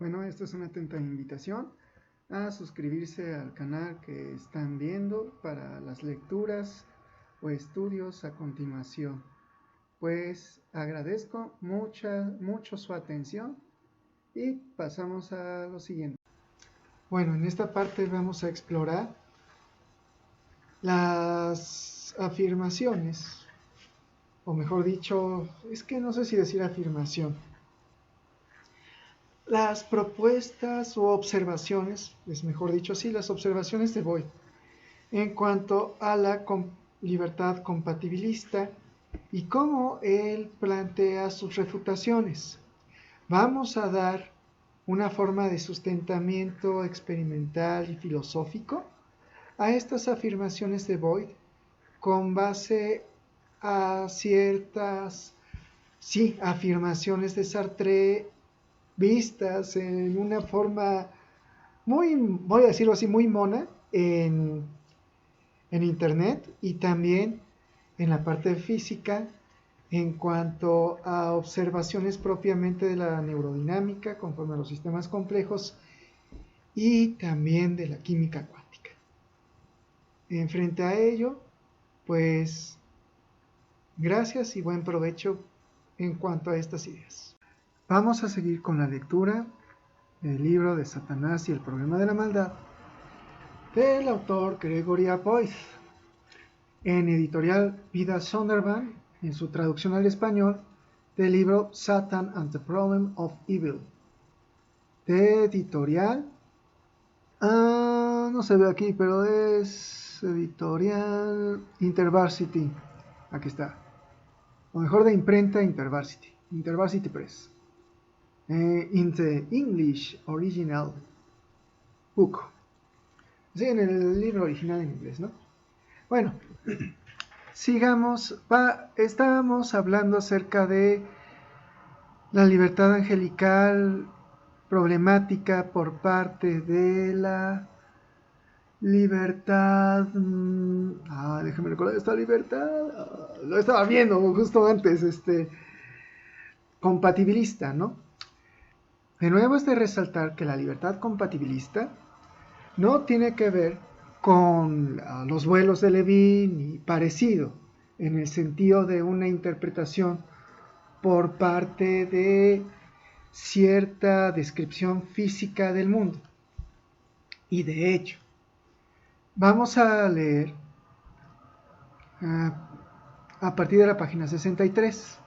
Bueno, esta es una atenta invitación a suscribirse al canal que están viendo para las lecturas o estudios a continuación. Pues agradezco mucho su atención y pasamos a lo siguiente. Bueno, en esta parte vamos a explorar las afirmaciones, o mejor dicho, es que no sé si decir afirmación. Las propuestas o observaciones, es mejor dicho así, las observaciones de Boyd en cuanto a la libertad compatibilista y cómo él plantea sus refutaciones. Vamos a dar una forma de sustentamiento experimental y filosófico a estas afirmaciones de Boyd con base a ciertas, afirmaciones de Sartre vistas en una forma muy, voy a decirlo así, muy mona en internet y también en la parte física en cuanto a observaciones propiamente de la neurodinámica conforme a los sistemas complejos y también de la química cuántica. En frente a ello, pues gracias y buen provecho en cuanto a estas ideas. Vamos a seguir con la lectura del libro de Satanás y el problema de la maldad del autor Gregory A. Boyd, en editorial Vida Sondervan, en su traducción al español del libro Satan and the Problem of Evil, de editorial, no se ve aquí, pero es editorial InterVarsity, aquí está, o mejor de imprenta InterVarsity Press, in the English Original Book, sí, en el libro original en inglés, ¿no? Bueno, sigamos. Estábamos hablando acerca de la libertad angelical problemática por parte de la libertad. Déjame recordar esta libertad. Lo estaba viendo justo antes, compatibilista, ¿no? De nuevo es de resaltar que la libertad compatibilista no tiene que ver con los vuelos de Levi ni parecido, en el sentido de una interpretación por parte de cierta descripción física del mundo. Y de hecho, vamos a leer a partir de la página 63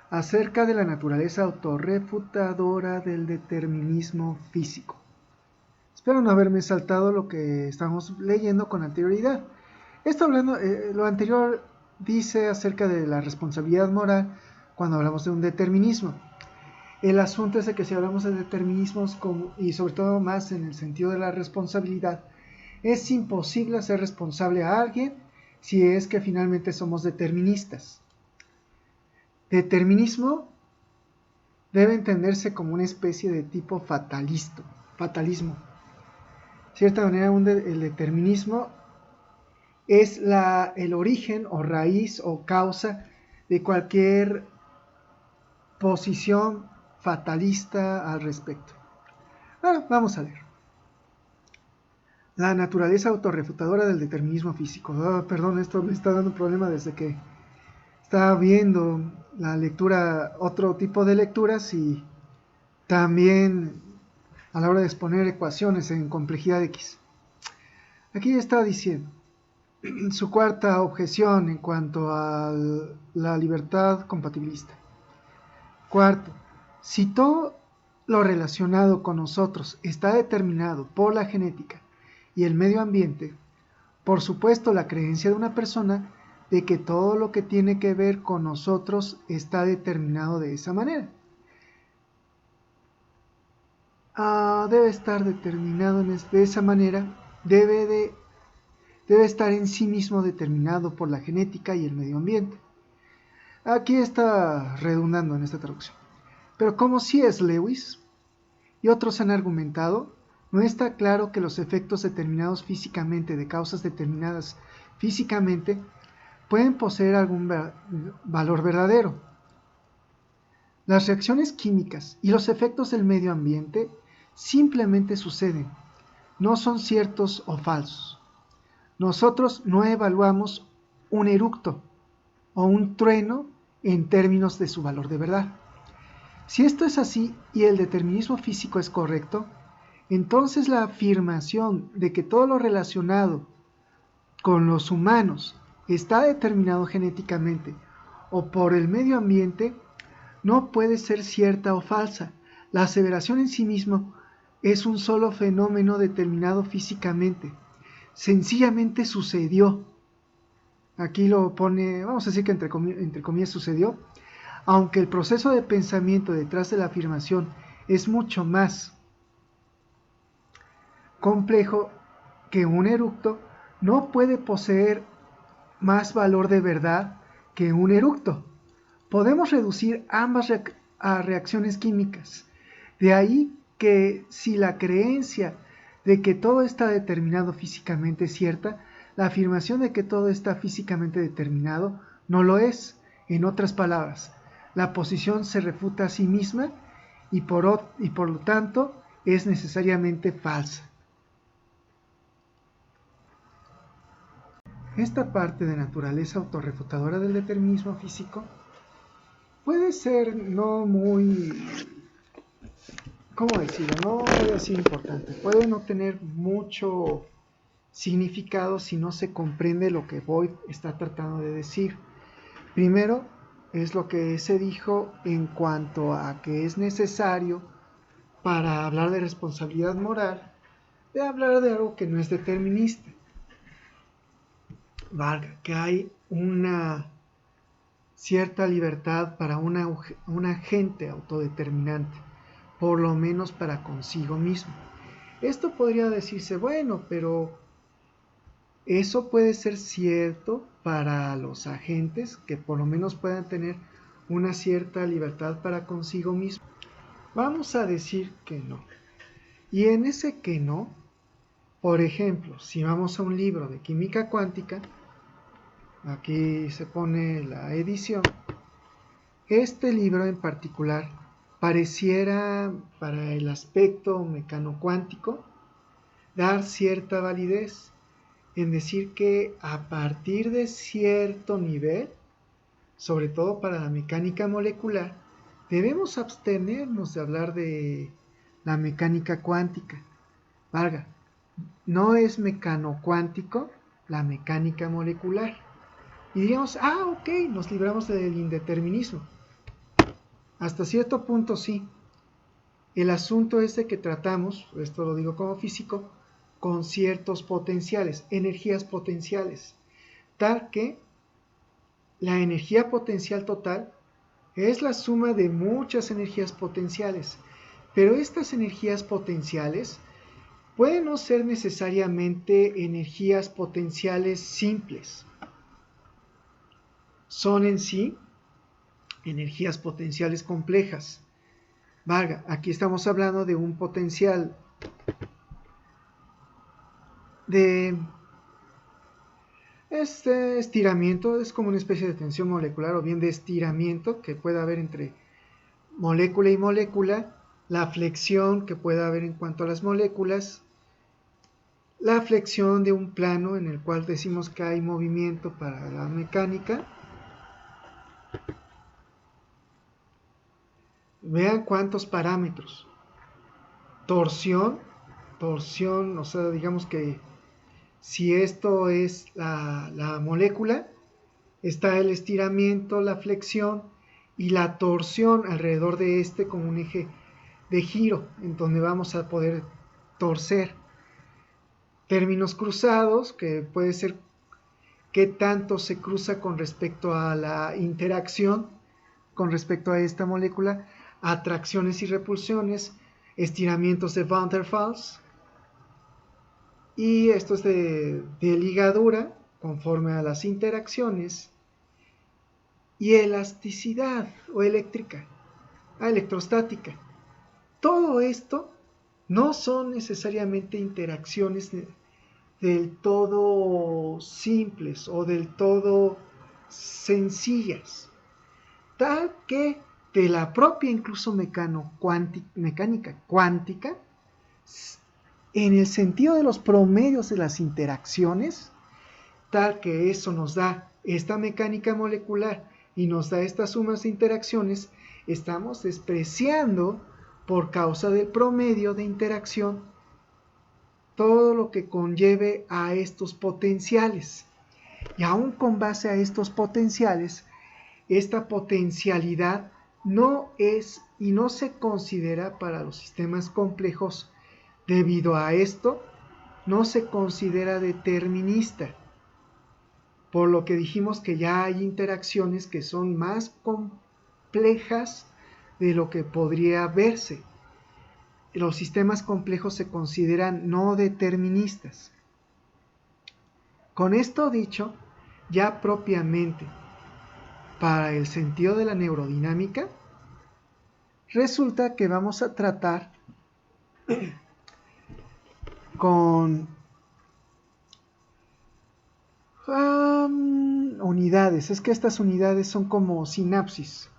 acerca de la naturaleza autorrefutadora del determinismo físico. Espero no haberme saltado lo que estamos leyendo con anterioridad. Esto hablando, lo anterior dice acerca de la responsabilidad moral cuando hablamos de un determinismo. El asunto es de que si hablamos de determinismos y sobre todo más en el sentido de la responsabilidad, es imposible hacer responsable a alguien si es que finalmente somos deterministas. Determinismo debe entenderse como una especie de tipo fatalismo. De cierta manera, el determinismo es el origen o raíz o causa de cualquier posición fatalista al respecto. Bueno, vamos a leer. La naturaleza autorrefutadora del determinismo físico. Perdón, esto me está dando problema desde que estaba viendo la lectura, otro tipo de lecturas y también a la hora de exponer ecuaciones en complejidad X. Aquí está diciendo su cuarta objeción en cuanto a la libertad compatibilista. Cuarto, si todo lo relacionado con nosotros está determinado por la genética y el medio ambiente, por supuesto la creencia de una persona de que todo lo que tiene que ver con nosotros está determinado de esa manera. Debe estar determinado de esa manera, debe estar en sí mismo determinado por la genética y el medio ambiente. Aquí está redundando en esta traducción. Pero como C.S. Lewis y otros han argumentado, no está claro que los efectos determinados físicamente de causas determinadas físicamente pueden poseer algún valor verdadero. Las reacciones químicas y los efectos del medio ambiente simplemente suceden, no son ciertos o falsos. Nosotros no evaluamos un eructo o un trueno en términos de su valor de verdad. Si esto es así y el determinismo físico es correcto, entonces la afirmación de que todo lo relacionado con los humanos está determinado genéticamente o por el medio ambiente no puede ser cierta o falsa. La aseveración en sí mismo es un solo fenómeno determinado físicamente. Sencillamente sucedió. Aquí lo pone, vamos a decir que entre comillas sucedió, aunque el proceso de pensamiento detrás de la afirmación es mucho más complejo que un eructo, no puede poseer más valor de verdad que un eructo. Podemos reducir ambas a reacciones químicas. De ahí que si la creencia de que todo está determinado físicamente es cierta, la afirmación de que todo está físicamente determinado no lo es. En otras palabras, la posición se refuta a sí misma y por lo tanto es necesariamente falsa. Esta parte de naturaleza autorrefutadora del determinismo físico puede ser no muy, ¿cómo decirlo? No puede ser importante, puede no tener mucho significado si no se comprende lo que Boyd está tratando de decir. Primero, es lo que se dijo en cuanto a que es necesario para hablar de responsabilidad moral, de hablar de algo que no es determinista. Valga, que hay una cierta libertad para un agente autodeterminante, por lo menos para consigo mismo. Esto podría decirse, bueno, pero eso puede ser cierto para los agentes que por lo menos puedan tener una cierta libertad para consigo mismo. Vamos a decir que no. Y en ese que no, por ejemplo, si vamos a un libro de química cuántica, aquí se pone la edición, este libro en particular pareciera, para el aspecto mecano-cuántico, dar cierta validez en decir que a partir de cierto nivel, sobre todo para la mecánica molecular, debemos abstenernos de hablar de la mecánica cuántica. Valga, no es mecano-cuántico la mecánica molecular. Y digamos, ok, nos libramos del indeterminismo. Hasta cierto punto sí. El asunto es de que tratamos, esto lo digo como físico, con ciertos potenciales, energías potenciales, tal que la energía potencial total es la suma de muchas energías potenciales, pero estas energías potenciales pueden no ser necesariamente energías potenciales simples. Son en sí energías potenciales complejas. Valga, aquí estamos hablando de un potencial de estiramiento, es como una especie de tensión molecular o bien de estiramiento que puede haber entre molécula y molécula, la flexión que puede haber en cuanto a las moléculas, la flexión de un plano en el cual decimos que hay movimiento para la mecánica. Vean cuántos parámetros. Torsión, o sea, digamos que si esto es la molécula, está el estiramiento, la flexión y la torsión alrededor de este como un eje de giro, en donde vamos a poder torcer. Términos cruzados, que puede ser qué tanto se cruza con respecto a la interacción, con respecto a esta molécula, atracciones y repulsiones, estiramientos de Van der Waals, y esto es de ligadura conforme a las interacciones, y elasticidad o electrostática. Todo esto no son necesariamente interacciones del todo simples o del todo sencillas, tal que de la propia incluso mecánica cuántica, en el sentido de los promedios de las interacciones, tal que eso nos da esta mecánica molecular y nos da estas sumas de interacciones, estamos despreciando por causa del promedio de interacción todo lo que conlleve a estos potenciales. Y aún con base a estos potenciales, esta potencialidad no es y no se considera para los sistemas complejos. Debido a esto, no se considera determinista, por lo que dijimos que ya hay interacciones que son más complejas de lo que podría verse. Los sistemas complejos se consideran no deterministas. Con esto dicho, ya propiamente para el sentido de la neurodinamica, resulta que vamos a tratar con unidades. Es que estas unidades son como sinapsis,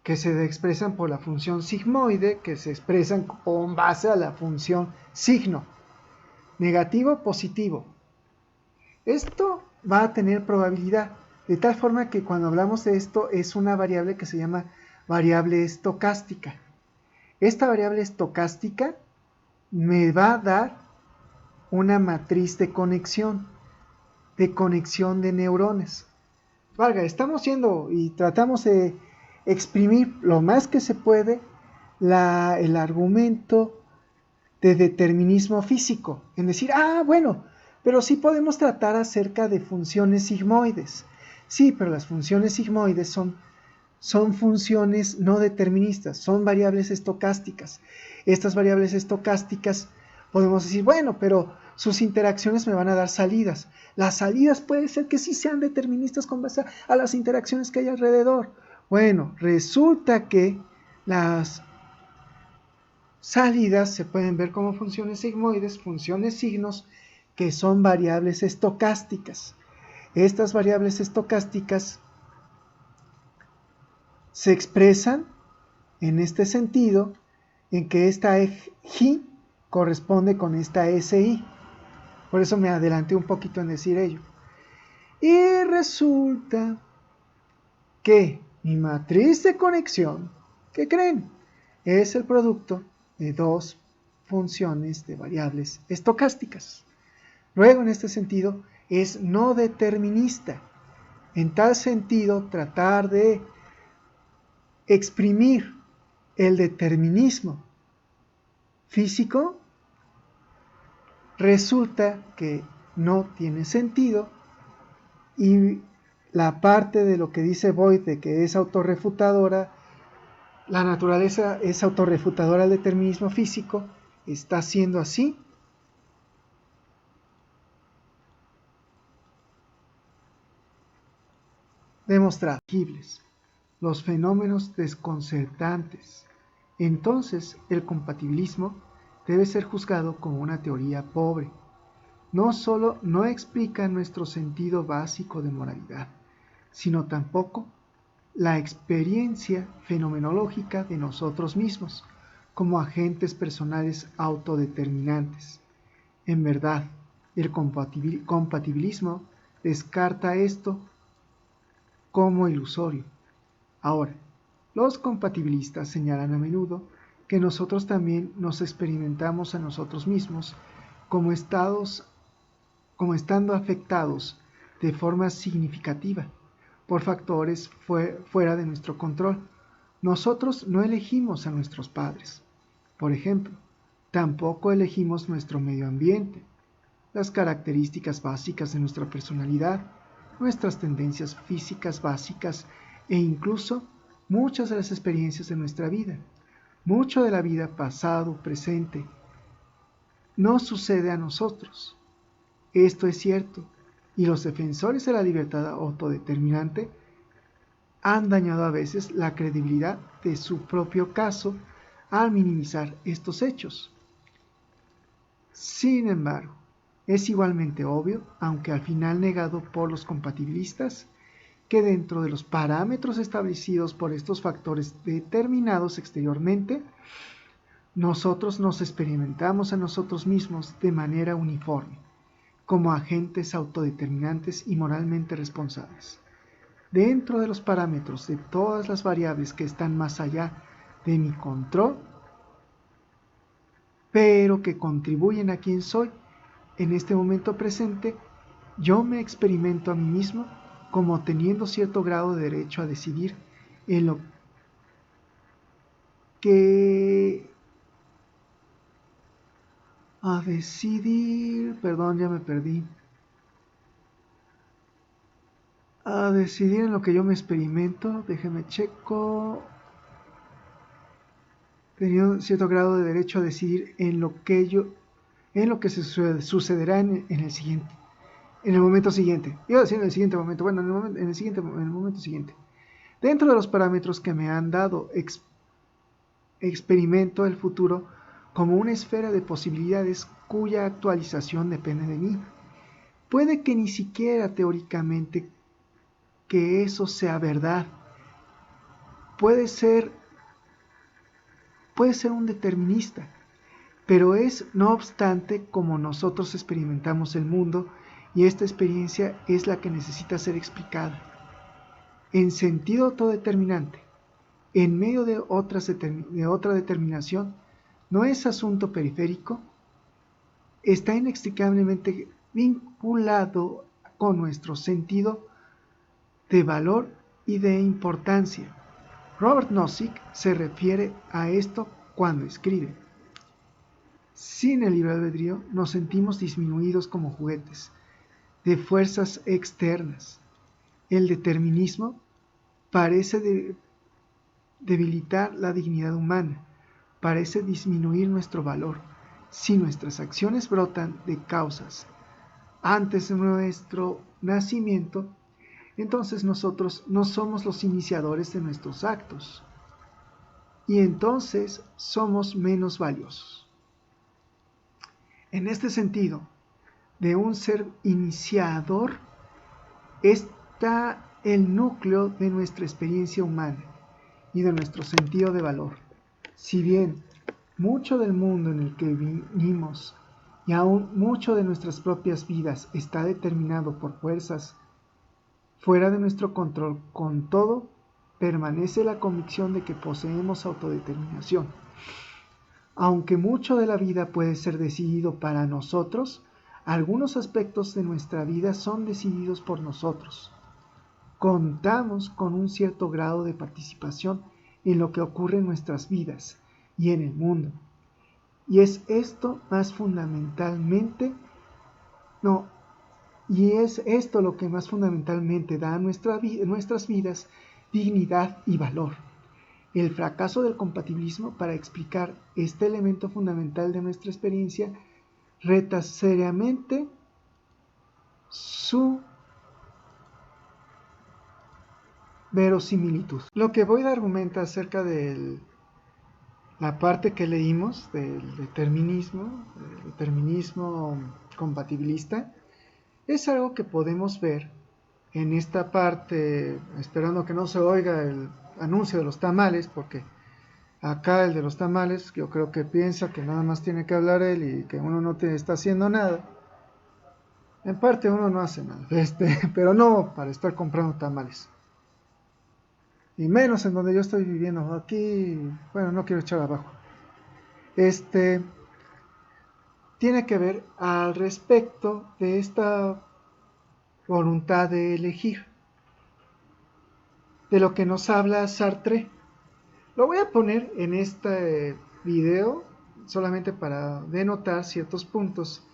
que se expresan por la función sigmoide, que se expresan con base a la función signo, negativo, positivo. Esto va a tener probabilidad, de tal forma que cuando hablamos de esto es una variable que se llama variable estocástica. Esta variable estocástica me va a dar una matriz de conexión de neurones. Valga, estamos yendo y tratamos de exprimir lo más que se puede el argumento de determinismo físico, en decir, bueno, pero sí podemos tratar acerca de funciones sigmoides. Sí, pero las funciones sigmoides son funciones no deterministas, son variables estocásticas. Estas variables estocásticas podemos decir, bueno, pero sus interacciones me van a dar salidas. Las salidas puede ser que sí sean deterministas con base a las interacciones que hay alrededor. Bueno, resulta que las salidas se pueden ver como funciones sigmoides, funciones signos, que son variables estocásticas. Estas variables estocásticas se expresan en este sentido, en que esta G corresponde con esta SI. Por eso me adelanté un poquito en decir ello. Y resulta que mi matriz de conexión, ¿qué creen? Es el producto de dos funciones de variables estocásticas. Luego, en este sentido, es no determinista. En tal sentido, tratar de exprimir el determinismo físico resulta que no tiene sentido, y la parte de lo que dice Boyd de que es autorrefutadora, la naturaleza es autorrefutadora al determinismo físico, está siendo así. Demostrado los fenómenos desconcertantes. Entonces, el compatibilismo debe ser juzgado como una teoría pobre. No solo no explica nuestro sentido básico de moralidad, sino tampoco la experiencia fenomenológica de nosotros mismos como agentes personales autodeterminantes. En verdad, el compatibilismo descarta esto como ilusorio. Ahora, los compatibilistas señalan a menudo que nosotros también nos experimentamos a nosotros mismos como estando afectados de forma significativa por factores fuera de nuestro control. Nosotros no elegimos a nuestros padres, por ejemplo, tampoco elegimos nuestro medio ambiente, las características básicas de nuestra personalidad, nuestras tendencias físicas básicas e incluso muchas de las experiencias de nuestra vida. Mucho de la vida pasado, presente, no sucede a nosotros. Esto es cierto, y los defensores de la libertad autodeterminante han dañado a veces la credibilidad de su propio caso al minimizar estos hechos. Sin embargo, es igualmente obvio, aunque al final negado por los compatibilistas, que dentro de los parámetros establecidos por estos factores determinados exteriormente, nosotros nos experimentamos a nosotros mismos de manera uniforme, como agentes autodeterminantes y moralmente responsables. Dentro de los parámetros de todas las variables que están más allá de mi control, pero que contribuyen a quien soy, en este momento presente, yo me experimento a mí mismo como teniendo cierto grado de derecho a decidir en lo que... A decidir... Perdón, ya me perdí. A decidir en lo que yo me experimento. Déjeme checo. Teniendo cierto grado de derecho a decidir en lo que sucederá en el siguiente, en el momento siguiente. Iba a decir en el siguiente momento, bueno, en el momento siguiente. Dentro de los parámetros que me han dado, experimento el futuro como una esfera de posibilidades cuya actualización depende de mí. Puede que ni siquiera teóricamente que eso sea verdad. Puede ser un determinista, pero es no obstante como nosotros experimentamos el mundo, y esta experiencia es la que necesita ser explicada. En sentido autodeterminante, en medio de otra determinación, no es asunto periférico, está inextricablemente vinculado con nuestro sentido de valor y de importancia. Robert Nozick se refiere a esto cuando escribe: sin el libre albedrío nos sentimos disminuidos como juguetes de fuerzas externas. El determinismo parece debilitar la dignidad humana, parece disminuir nuestro valor. Si nuestras acciones brotan de causas antes de nuestro nacimiento, entonces nosotros no somos los iniciadores de nuestros actos, y entonces somos menos valiosos. En este sentido, de un ser iniciador está el núcleo de nuestra experiencia humana y de nuestro sentido de valor. Si bien mucho del mundo en el que vivimos y aún mucho de nuestras propias vidas está determinado por fuerzas fuera de nuestro control, con todo, permanece la convicción de que poseemos autodeterminación. Aunque mucho de la vida puede ser decidido para nosotros, algunos aspectos de nuestra vida son decididos por nosotros. Contamos con un cierto grado de participación en lo que ocurre en nuestras vidas y en el mundo. Y es esto lo que más fundamentalmente da a nuestras vidas dignidad y valor. El fracaso del compatibilismo para explicar este elemento fundamental de nuestra experiencia reta seriamente su verosimilitud. Lo que Boyd argumenta acerca de la parte que leímos del determinismo compatibilista, es algo que podemos ver en esta parte, esperando que no se oiga el anuncio de los tamales, porque acá el de los tamales yo creo que piensa que nada más tiene que hablar él y que uno no está haciendo nada. En parte uno no hace nada, pero no para estar comprando tamales. Y menos en donde yo estoy viviendo. Aquí, bueno, no quiero echar abajo. Tiene que ver al respecto de esta voluntad de elegir, de lo que nos habla Sartre. Lo voy a poner en este video solamente para denotar ciertos puntos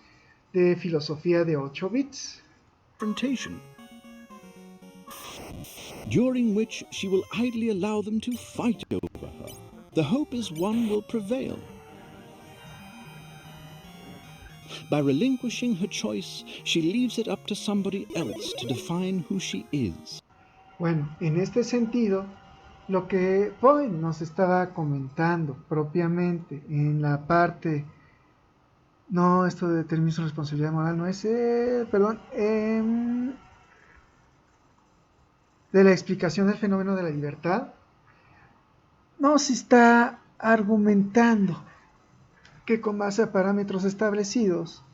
de filosofía de 8 bits. During which she will idly allow them to fight over her. The hope is one will prevail. By relinquishing her choice, she leaves it up to somebody else to define who she is. Bueno, en este sentido, lo que Boyd nos estaba comentando propiamente en la parte, no, esto de determinismo de responsabilidad moral no es, de de la explicación del fenómeno de la libertad, no se está argumentando que con base a parámetros establecidos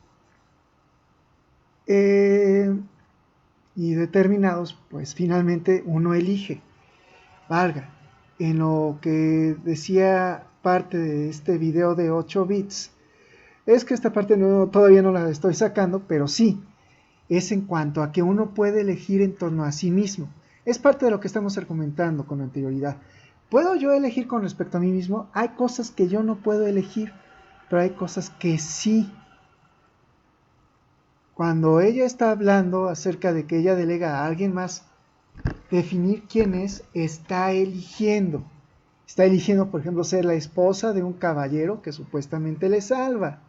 y determinados, pues finalmente uno elige. Valga, en lo que decía parte de este video de 8 bits, es que esta parte todavía no la estoy sacando, pero sí, es en cuanto a que uno puede elegir en torno a sí mismo. Es parte de lo que estamos argumentando con anterioridad. ¿Puedo yo elegir con respecto a mí mismo? Hay cosas que yo no puedo elegir, pero hay cosas que sí. Cuando ella está hablando acerca de que ella delega a alguien más definir quién es, está eligiendo. Está eligiendo, por ejemplo, ser la esposa de un caballero que supuestamente le salva.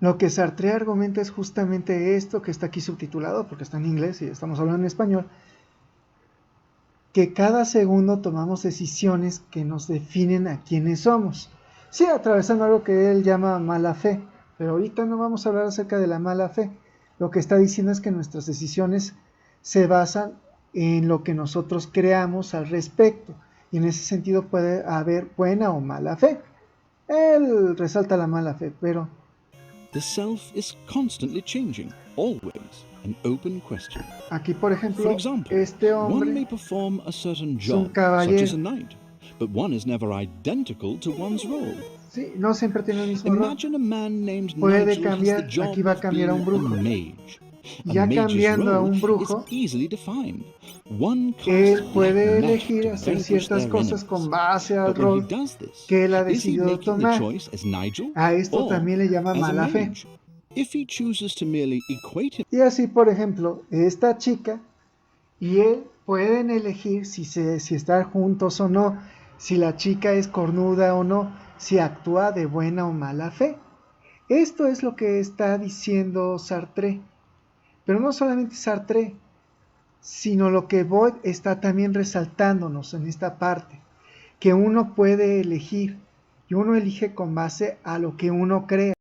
Lo que Sartre argumenta es justamente esto que está aquí subtitulado, porque está en inglés y estamos hablando en español, que cada segundo tomamos decisiones que nos definen a quiénes somos. Sí, atravesando algo que él llama mala fe, pero ahorita no vamos a hablar acerca de la mala fe. Lo que está diciendo es que nuestras decisiones se basan en lo que nosotros creamos al respecto, y en ese sentido puede haber buena o mala fe. Él resalta la mala fe, pero The self is constantly changing, always an open question. aquí, por For ejemplo, example, este one may hombre perform a certain es un job, such as caballero. a knight, but one is never identical to one's role. Sí, no siempre tiene el mismo rol. Imagine a man named Puede Nigel has the cambiar, job aquí va a of cambiar a being un a brujo. mage. A Ya mage's cambiando a role un is brujo, easily defined. One él casts black puede magic elegir to hacer vanquish ciertas their cosas enemies. con base al But when he rol does this, que él ha is he decidido making the tomar. choice as Nigel A esto or también le llama as a mala fe. mage? If he chooses to merely equate him, Y así, por ejemplo, esta chica y él pueden elegir si estar juntos o no, si la chica es cornuda o no, si actúa de buena o mala fe. Esto es lo que está diciendo Sartre. Pero no solamente Sartre, sino lo que Boyd está también resaltándonos en esta parte, que uno puede elegir y uno elige con base a lo que uno crea.